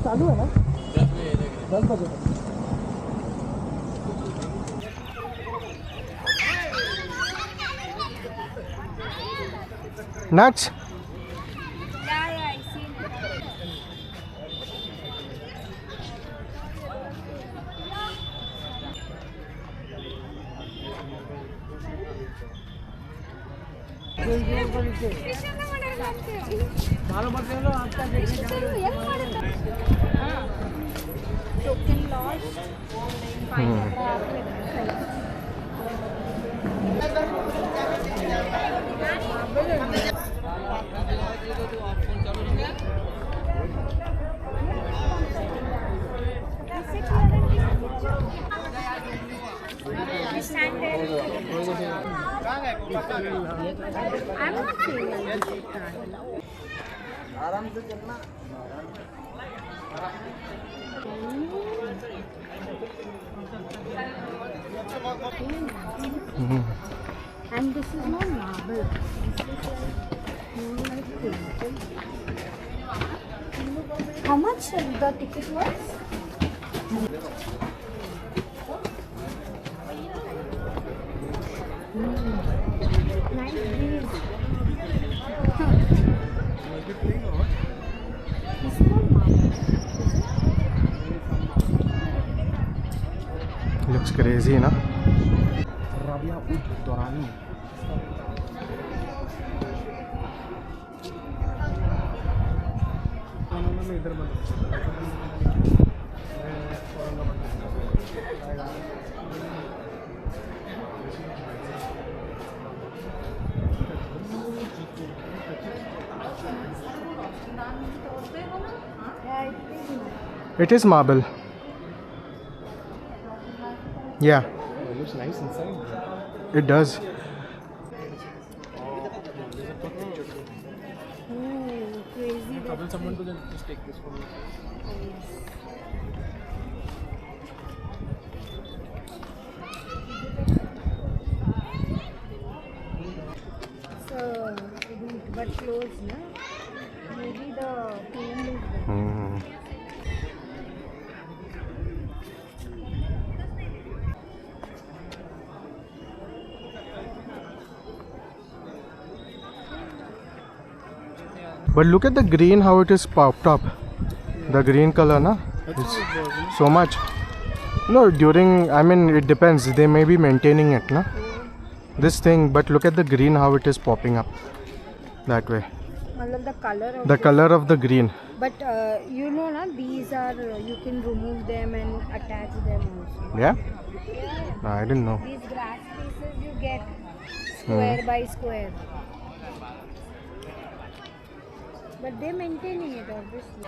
चालू है ना 10 बजे तक। Nuts. Yeah, I seen it. Token lost. I'm not saying आराम से चलना। And this is not marble. This is like painted. How much the ticket was? Nice breeze. This is not marble. Looks crazy, na? It is marble. Yeah. It looks nice inside. It does. Crazy. Trouble someone to just take this from you. So, but close, na? Maybe the tomb is there. But look at the green, how it is popped up. The green color, na? It's so much. No, during, I mean, it depends. They may be maintaining it, na? This thing, but look at the green, how it is popping up. That way. The color of The color of the green. But you know, na, these are, you can remove them and attach them also. Yeah? Yeah. No, I didn't know. These grass pieces you get square by square. But they're maintaining it, obviously.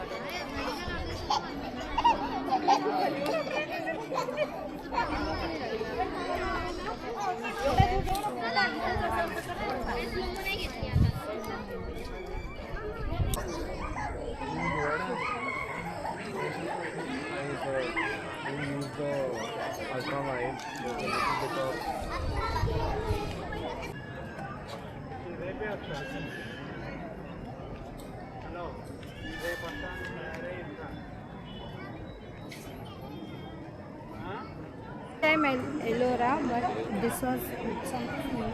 Time Ellora, but this was something new.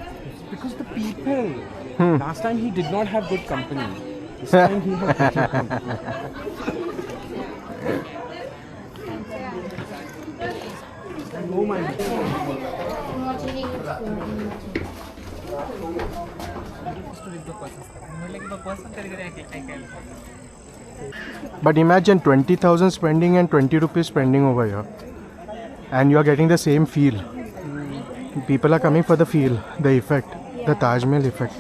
Because the people. Last time he did not have good company. This time he had better company. Oh my God. But imagine 20,000 spending and 20 rupees spending over here. And you are getting the same feel. People are coming for the feel, the effect, the Taj Mahal effect.